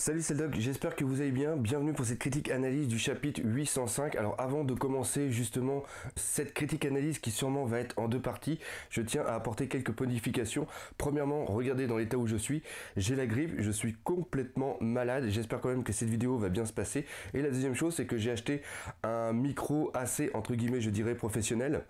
Salut, c'est le Doc, j'espère que vous allez bien. Bienvenue pour cette critique analyse du chapitre 805. Alors avant de commencer justement cette critique analyse qui sûrement va être en deux parties, je tiens à apporter quelques modifications. Premièrement, regardez dans l'état où je suis, j'ai la grippe, je suis complètement malade. J'espère quand même que cette vidéo va bien se passer. Et la deuxième chose, c'est que j'ai acheté un micro assez entre guillemets je dirais professionnel,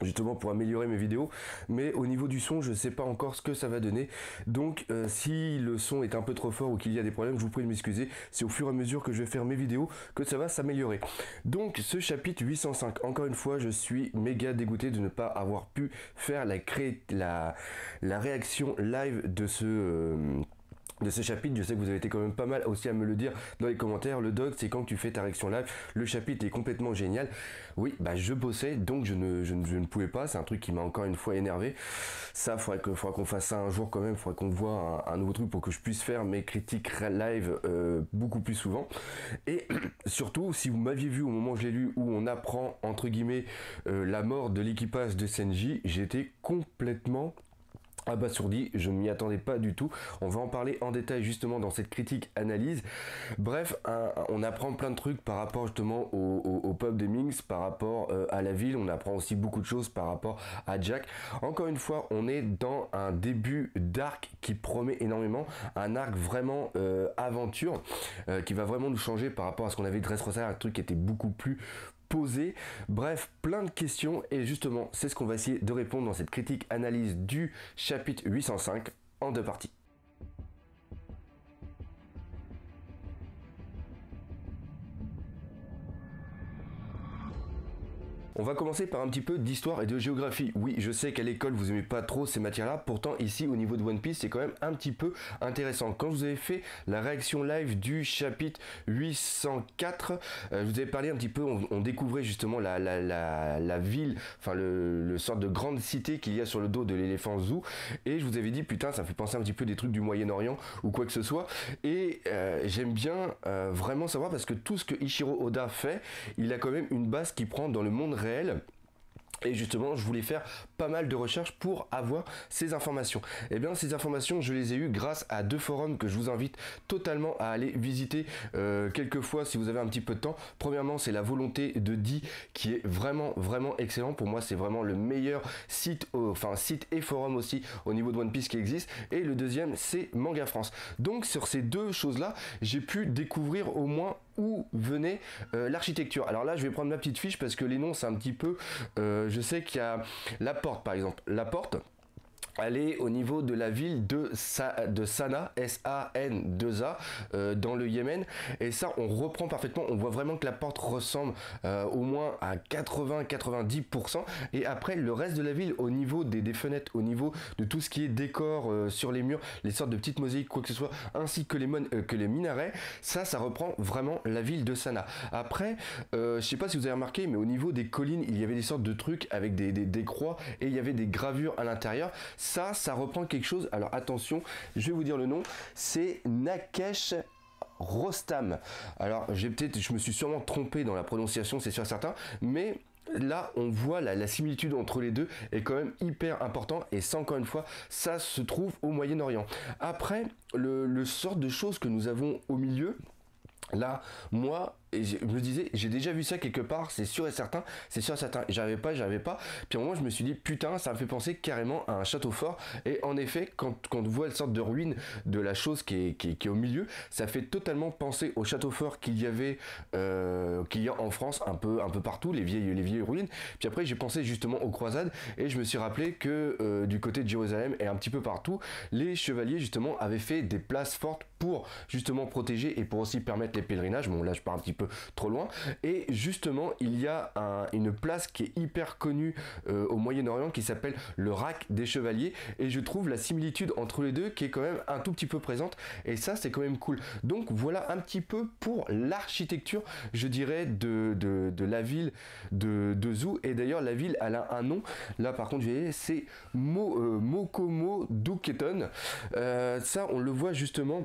justement pour améliorer mes vidéos, mais au niveau du son je sais pas encore ce que ça va donner, donc si le son est un peu trop fort ou qu'il y a des problèmes, je vous prie de m'excuser. C'est au fur et à mesure que je vais faire mes vidéos que ça va s'améliorer. Donc ce chapitre 805, encore une fois je suis méga dégoûté de ne pas avoir pu faire la réaction live de ce chapitre. Je sais que vous avez été quand même pas mal aussi à me le dire dans les commentaires. Le Doc, c'est quand tu fais ta réaction live, le chapitre est complètement génial. Oui, bah je bossais, donc je ne pouvais pas. C'est un truc qui m'a encore une fois énervé. Ça, faudrait qu'on fasse ça un jour quand même. Faudrait qu'on voit un nouveau truc pour que je puisse faire mes critiques live beaucoup plus souvent. Et surtout, si vous m'aviez vu au moment où je l'ai lu, où on apprend entre guillemets la mort de l'équipage de Senji, j'étais complètement abasourdi, je ne m'y attendais pas du tout. On va en parler en détail justement dans cette critique analyse. Bref, on apprend plein de trucs par rapport justement au pub des Minx, par rapport à la ville. On apprend aussi beaucoup de choses par rapport à Jack. Encore une fois, on est dans un début d'arc qui promet énormément, un arc vraiment aventure qui va vraiment nous changer par rapport à ce qu'on avait de Dressrosa, un truc qui était beaucoup plus posé. Bref, plein de questions et justement c'est ce qu'on va essayer de répondre dans cette critique analyse du chapitre 805 en deux parties. On va commencer par un petit peu d'histoire et de géographie. Oui, je sais qu'à l'école vous aimez pas trop ces matières-là, pourtant ici au niveau de One Piece c'est quand même un petit peu intéressant. Quand je vous avais fait la réaction live du chapitre 804, je vous avais parlé un petit peu, on découvrait justement la ville, enfin le sorte de grande cité qu'il y a sur le dos de l'éléphant Zou, et je vous avais dit putain ça me fait penser un petit peu des trucs du Moyen-Orient ou quoi que ce soit, et j'aime bien vraiment savoir parce que tout ce que Ichiro Oda fait, il a quand même une base qui prend dans le monde réel. Et justement, je voulais faire pas mal de recherches pour avoir ces informations. Et bien, ces informations, je les ai eues grâce à deux forums que je vous invite totalement à aller visiter quelques fois si vous avez un petit peu de temps. Premièrement, c'est la volonté de Di qui est vraiment excellent. Pour moi, c'est vraiment le meilleur site, site et forum aussi au niveau de One Piece qui existe. Et le deuxième, c'est Manga France. Donc, sur ces deux choses-là, j'ai pu découvrir au moins où venait l'architecture. Alors là, je vais prendre ma petite fiche parce que les noms, c'est un petit peu... je sais qu'il y a la porte, par exemple. La porte, elle est au niveau de la ville de Sanaa, S-A-N-2-A, dans le Yémen. Et ça, on reprend parfaitement. On voit vraiment que la porte ressemble au moins à 80-90%. Et après, le reste de la ville, au niveau des fenêtres, au niveau de tout ce qui est décor sur les murs, les sortes de petites mosaïques, quoi que ce soit, ainsi que les minarets, ça reprend vraiment la ville de Sanaa. Après, je sais pas si vous avez remarqué, mais au niveau des collines, il y avait des sortes de trucs avec des croix et il y avait des gravures à l'intérieur. Ça reprend quelque chose. Alors attention, je vais vous dire le nom. C'est Nakesh Rostam. Alors je me suis sûrement trompé dans la prononciation, c'est sûr certain, mais là on voit la similitude entre les deux est quand même hyper important, et ça encore une fois ça se trouve au Moyen-Orient. Après le sort de choses que nous avons au milieu, là moi et je me disais, j'ai déjà vu ça quelque part, c'est sûr et certain, j'avais pas, puis au moment je me suis dit, putain, ça me fait penser carrément à un château fort, et en effet, quand on voit une sorte de ruine de la chose qui est au milieu, ça fait totalement penser au château fort qu'il y a en France, un peu partout, les vieilles ruines, puis après j'ai pensé justement aux croisades, et je me suis rappelé que du côté de Jérusalem, et un petit peu partout, les chevaliers justement avaient fait des places fortes pour justement protéger, et pour aussi permettre les pèlerinages. Bon là je pars un petit peu trop loin, et justement il y a une place qui est hyper connue au Moyen-Orient qui s'appelle le Rack des Chevaliers, et je trouve la similitude entre les deux qui est quand même un tout petit peu présente, et ça c'est quand même cool. Donc voilà un petit peu pour l'architecture, je dirais, de la ville de Zou. Et d'ailleurs la ville elle a un nom, là par contre c'est Mokomo Duketon. Ça on le voit justement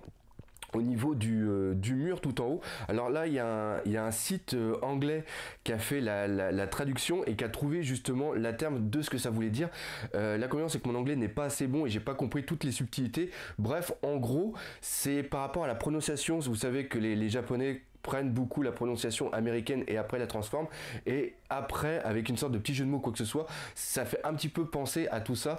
au niveau du mur tout en haut. Alors là, il y a un site anglais qui a fait la traduction et qui a trouvé justement la terme de ce que ça voulait dire. L'inconvénient, c'est que mon anglais n'est pas assez bon et j'ai pas compris toutes les subtilités. Bref, en gros, c'est par rapport à la prononciation. Vous savez que les Japonais prennent beaucoup la prononciation américaine et après la transforment, et après avec une sorte de petit jeu de mots quoi que ce soit, ça fait un petit peu penser à tout ça,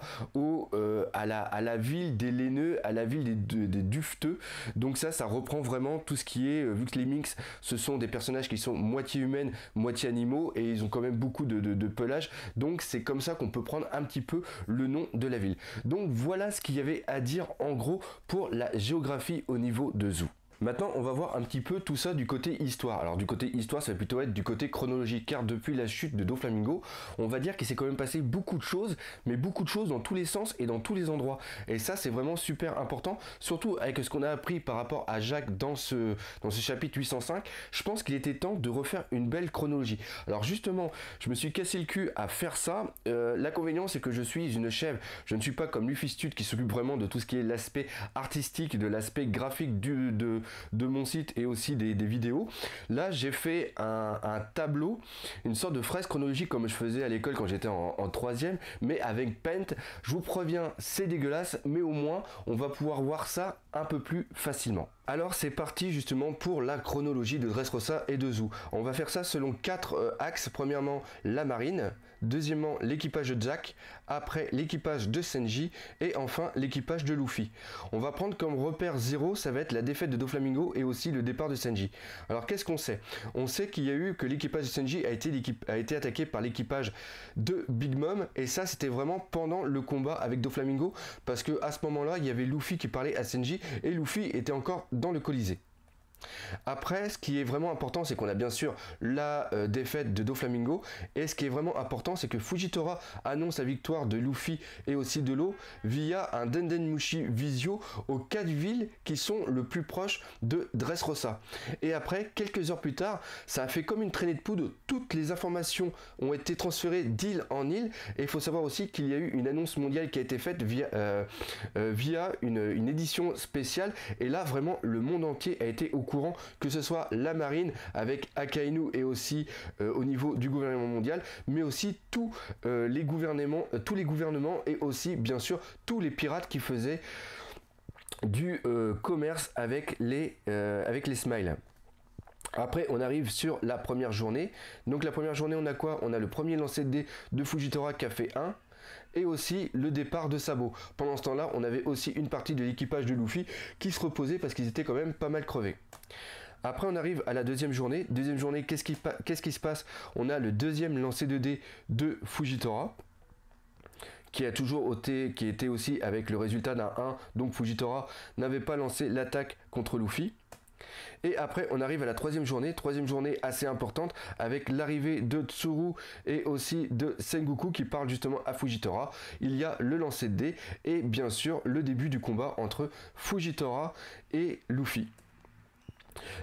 à la ville des laineux, à la ville des dufteux. Donc ça reprend vraiment tout ce qui est, vu que les Minks ce sont des personnages qui sont moitié humaines, moitié animaux, et ils ont quand même beaucoup de pelage, donc c'est comme ça qu'on peut prendre un petit peu le nom de la ville. Donc voilà ce qu'il y avait à dire en gros pour la géographie au niveau de Zou. Maintenant, on va voir un petit peu tout ça du côté histoire. Alors du côté histoire, ça va plutôt être du côté chronologique, car depuis la chute de Doflamingo, on va dire qu'il s'est quand même passé beaucoup de choses, mais beaucoup de choses dans tous les sens et dans tous les endroits. Et ça, c'est vraiment super important, surtout avec ce qu'on a appris par rapport à Jacques dans ce chapitre 805. Je pense qu'il était temps de refaire une belle chronologie. Alors justement, je me suis cassé le cul à faire ça. L'inconvénient, c'est que je suis une chèvre. Je ne suis pas comme Lufistude qui s'occupe vraiment de tout ce qui est l'aspect artistique, de l'aspect graphique de mon site et aussi des vidéos. Là, j'ai fait un tableau, une sorte de fresque chronologique comme je faisais à l'école quand j'étais en troisième, mais avec Paint. Je vous préviens, c'est dégueulasse, mais au moins, on va pouvoir voir ça un peu plus facilement. Alors c'est parti justement pour la chronologie de Dressrosa et de Zou. On va faire ça selon 4 axes. Premièrement, la marine. Deuxièmement, l'équipage de Jack. Après, l'équipage de Senji. Et enfin, l'équipage de Luffy. On va prendre comme repère 0, ça va être la défaite de Doflamingo et aussi le départ de Senji. Alors qu'est-ce qu'on sait? On sait qu'il y a eu que l'équipage de Senji a été attaqué par l'équipage de Big Mom. Et ça, c'était vraiment pendant le combat avec Doflamingo. Parce que à ce moment-là, il y avait Luffy qui parlait à Senji. Et Luffy était encore dans le Colisée. Après, ce qui est vraiment important, c'est qu'on a bien sûr la défaite de Doflamingo, et ce qui est vraiment important, c'est que Fujitora annonce la victoire de Luffy et aussi de l'eau via un Dendenmushi Visio aux 4 villes qui sont le plus proches de Dressrosa. Et après, quelques heures plus tard, ça a fait comme une traînée de poudre, toutes les informations ont été transférées d'île en île, et il faut savoir aussi qu'il y a eu une annonce mondiale qui a été faite via une édition spéciale, et là vraiment le monde entier a été au courant, que ce soit la marine avec Akainu et aussi au niveau du gouvernement mondial, mais aussi tous les gouvernements et aussi bien sûr tous les pirates qui faisaient du commerce avec les Smiles. Après, on arrive sur la première journée. Donc la première journée, on a quoi? On a le premier lancer de dés de Fujitora qui a fait 1. Et aussi le départ de Sabo. Pendant ce temps-là, on avait aussi une partie de l'équipage de Luffy qui se reposait parce qu'ils étaient quand même pas mal crevés. Après, on arrive à la deuxième journée. Deuxième journée, qu'est-ce qui se passe? On a le deuxième lancer de dés de Fujitora, qui était aussi avec le résultat d'un 1. Donc Fujitora n'avait pas lancé l'attaque contre Luffy. Et après, on arrive à la troisième journée assez importante, avec l'arrivée de Tsuru et aussi de Sengoku qui parle justement à Fujitora. Il y a le lancer de dés et bien sûr le début du combat entre Fujitora et Luffy.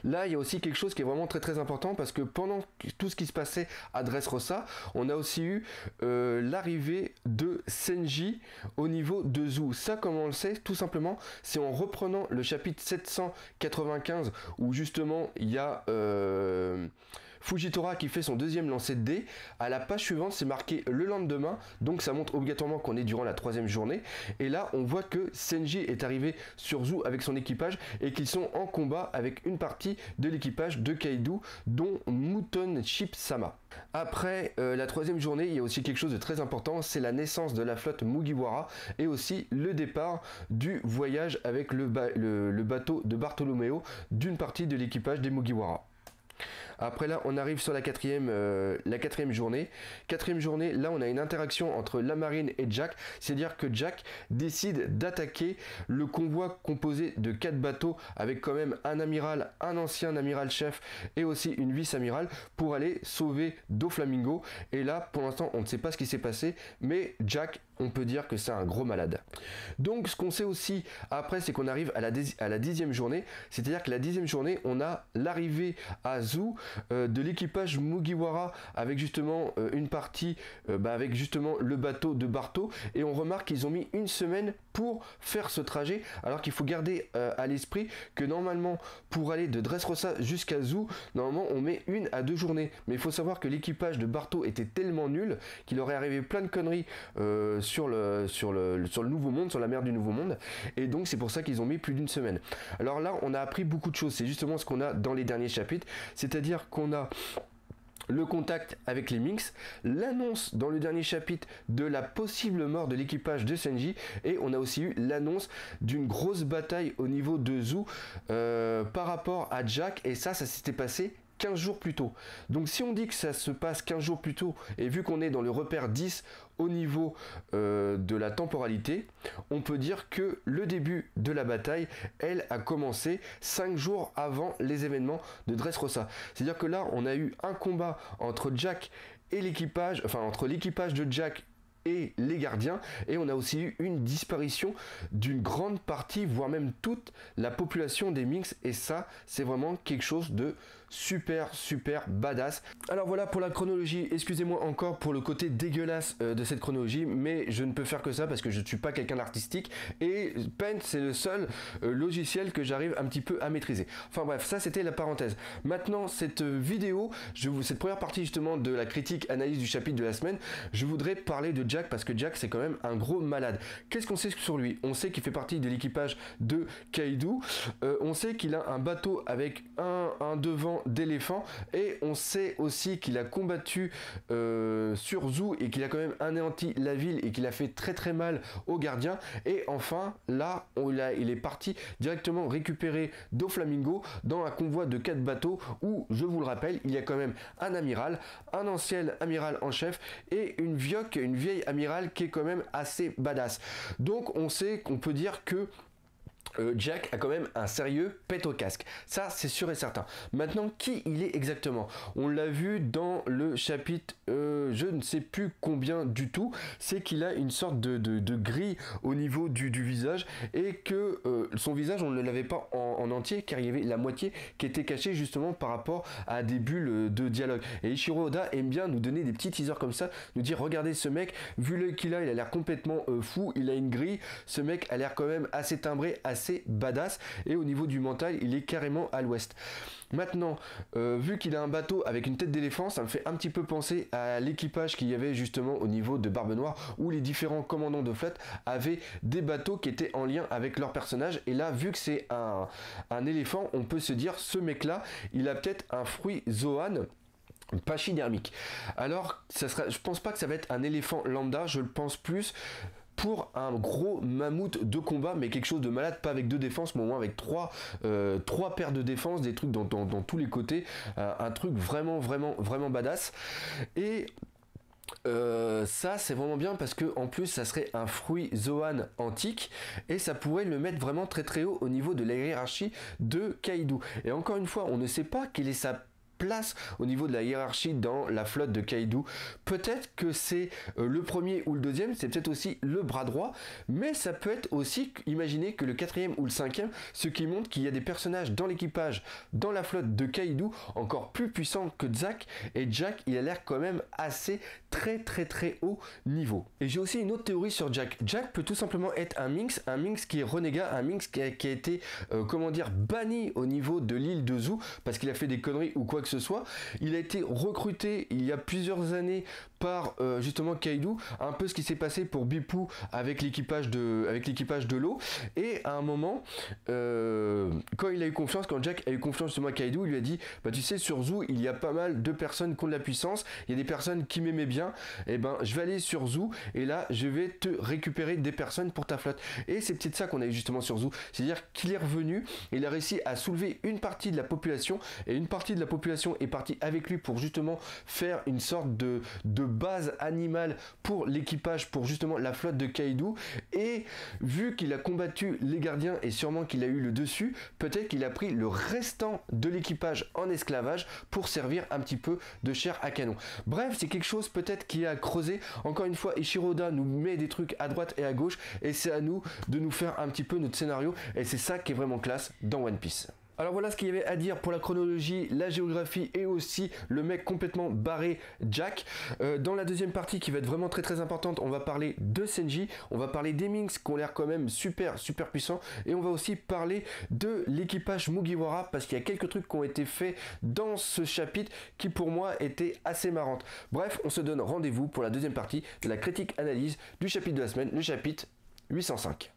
Là, il y a aussi quelque chose qui est vraiment très très important, parce que pendant tout ce qui se passait à Dressrosa, on a aussi eu l'arrivée de Senji au niveau de Zou. Ça, comme on le sait, tout simplement, c'est en reprenant le chapitre 795 où justement il y a Fujitora qui fait son deuxième lancer de dés. À la page suivante, c'est marqué le lendemain, donc ça montre obligatoirement qu'on est durant la troisième journée. Et là, on voit que Senji est arrivé sur Zou avec son équipage et qu'ils sont en combat avec une partie de l'équipage de Kaido, dont Mouton Ship Sama. Après la troisième journée, il y a aussi quelque chose de très important, c'est la naissance de la flotte Mugiwara et aussi le départ du voyage avec le bateau de Bartolomeo d'une partie de l'équipage des Mugiwara. Après là, on arrive sur la quatrième journée. Quatrième journée, là on a une interaction entre la marine et Jack. C'est-à-dire que Jack décide d'attaquer le convoi composé de 4 bateaux avec quand même un amiral, un ancien amiral-chef et aussi une vice-amiral pour aller sauver Doflamingo. Et là, pour l'instant, on ne sait pas ce qui s'est passé, mais Jack, on peut dire que c'est un gros malade. Donc ce qu'on sait aussi après, c'est qu'on arrive à la 10e journée. C'est-à-dire que la 10e journée, on a l'arrivée à Zou de l'équipage Mugiwara avec justement une partie avec justement le bateau de Barto, et on remarque qu'ils ont mis une semaine pour faire ce trajet, alors qu'il faut garder à l'esprit que normalement pour aller de Dressrosa jusqu'à Zou, normalement on met 1 à 2 journées, mais il faut savoir que l'équipage de Barto était tellement nul qu'il aurait arrivé plein de conneries sur le Nouveau Monde, sur la mer du Nouveau Monde, et donc c'est pour ça qu'ils ont mis plus d'1 semaine. Alors là on a appris beaucoup de choses, c'est justement ce qu'on a dans les derniers chapitres, c'est-à-dire qu'on a le contact avec les Minx, l'annonce dans le dernier chapitre de la possible mort de l'équipage de Senji, et on a aussi eu l'annonce d'une grosse bataille au niveau de Zou par rapport à Jack, et ça s'était passé 15 jours plus tôt. Donc si on dit que ça se passe 15 jours plus tôt, et vu qu'on est dans le repère 10 au niveau de la temporalité, on peut dire que le début de la bataille, elle a commencé 5 jours avant les événements de Dressrosa. C'est-à-dire que là, on a eu un combat entre Jack et l'équipage, enfin entre l'équipage de Jack et les gardiens, et on a aussi eu une disparition d'une grande partie, voire même toute la population des Minx, et ça c'est vraiment quelque chose de super badass. Alors voilà pour la chronologie, excusez-moi encore pour le côté dégueulasse de cette chronologie, mais je ne peux faire que ça parce que je ne suis pas quelqu'un d'artistique, et Paint c'est le seul logiciel que j'arrive un petit peu à maîtriser. Enfin bref, ça c'était la parenthèse. Maintenant cette vidéo, cette première partie justement de la critique analyse du chapitre de la semaine, je voudrais parler de Jack, parce que Jack c'est quand même un gros malade. Qu'est-ce qu'on sait sur lui? On sait qu'il fait partie de l'équipage de Kaido, on sait qu'il a un bateau avec un devant d'éléphant, et on sait aussi qu'il a combattu sur Zou et qu'il a quand même anéanti la ville et qu'il a fait très mal aux gardiens. Et enfin là il est parti directement récupérer Doflamingo dans un convoi de 4 bateaux où, je vous le rappelle, il y a quand même un amiral, un ancien amiral en chef et une vieille amirale qui est quand même assez badass. Donc on sait qu'on peut dire que Jack a quand même un sérieux pet au casque, ça c'est sûr et certain. Maintenant, qui il est exactement? On l'a vu dans le chapitre je ne sais plus combien du tout, c'est qu'il a une sorte de grille au niveau du visage, et que son visage on ne l'avait pas en entier, car il y avait la moitié qui était cachée justement par rapport à des bulles de dialogue. Et Eiichiro Oda aime bien nous donner des petits teasers comme ça, nous dire regardez ce mec, vu l'œil qu'il a, il a l'air complètement fou, il a une grille, ce mec a l'air quand même assez timbré, assez badass, et au niveau du mental il est carrément à l'ouest. Maintenant, vu qu'il a un bateau avec une tête d'éléphant, ça me fait un petit peu penser à l'équipage qu'il y avait justement au niveau de Barbe Noire, où les différents commandants de flotte avaient des bateaux qui étaient en lien avec leur personnage. Et là, vu que c'est un éléphant, on peut se dire ce mec là il a peut-être un fruit Zoan pachydermique. Alors je pense pas que ça va être un éléphant lambda, je le pense plus pour un gros mammouth de combat, mais quelque chose de malade, pas avec 2 défenses, mais au moins avec 3 paires de défense, des trucs dans tous les côtés, un truc vraiment badass. Et ça c'est vraiment bien parce que en plus ça serait un fruit Zoan antique, et ça pourrait le mettre vraiment très haut au niveau de la hiérarchie de Kaido. Et encore une fois, on ne sait pas quelle est sa place au niveau de la hiérarchie dans la flotte de Kaido. Peut-être que c'est le premier ou le deuxième, c'est peut-être aussi le bras droit, mais ça peut être aussi, imaginez que le 4e ou le 5e, ce qui montre qu'il y a des personnages dans l'équipage, dans la flotte de Kaido, encore plus puissants que Zack, et Jack il a l'air quand même assez très haut niveau. Et j'ai aussi une autre théorie sur Jack. Jack peut tout simplement être un Minx qui est renégat, un Minx qui a été comment dire, banni au niveau de l'île de Zou parce qu'il a fait des conneries ou quoi que ce soit. Il a été recruté il y a plusieurs années par justement Kaido, un peu ce qui s'est passé pour Bipou avec l'équipage de l'eau, et à un moment quand Jack a eu confiance justement à Kaido, il lui a dit bah tu sais, sur Zou il y a pas mal de personnes qui ont de la puissance, il y a des personnes qui m'aimaient bien, et ben je vais aller sur Zou et là je vais te récupérer des personnes pour ta flotte. Et c'est peut-être ça qu'on a eu justement sur Zou, c'est à dire qu'il est revenu, il a réussi à soulever une partie de la population, et une partie de la population est partie avec lui pour justement faire une sorte de base animale pour l'équipage, pour justement la flotte de Kaido. Et vu qu'il a combattu les gardiens et sûrement qu'il a eu le dessus, peut-être qu'il a pris le restant de l'équipage en esclavage pour servir un petit peu de chair à canon. Bref, c'est quelque chose peut-être qui est à creuser. Encore une fois, Eiichiro Oda nous met des trucs à droite et à gauche, et c'est à nous de nous faire un petit peu notre scénario, et c'est ça qui est vraiment classe dans One Piece. Alors voilà ce qu'il y avait à dire pour la chronologie, la géographie et aussi le mec complètement barré Jack. Dans la deuxième partie qui va être vraiment très importante, on va parler de Senji, on va parler des Minx qui ont l'air quand même super puissants et on va aussi parler de l'équipage Mugiwara parce qu'il y a quelques trucs qui ont été faits dans ce chapitre qui pour moi étaient assez marrantes. Bref, on se donne rendez-vous pour la deuxième partie de la critique analyse du chapitre de la semaine, le chapitre 805.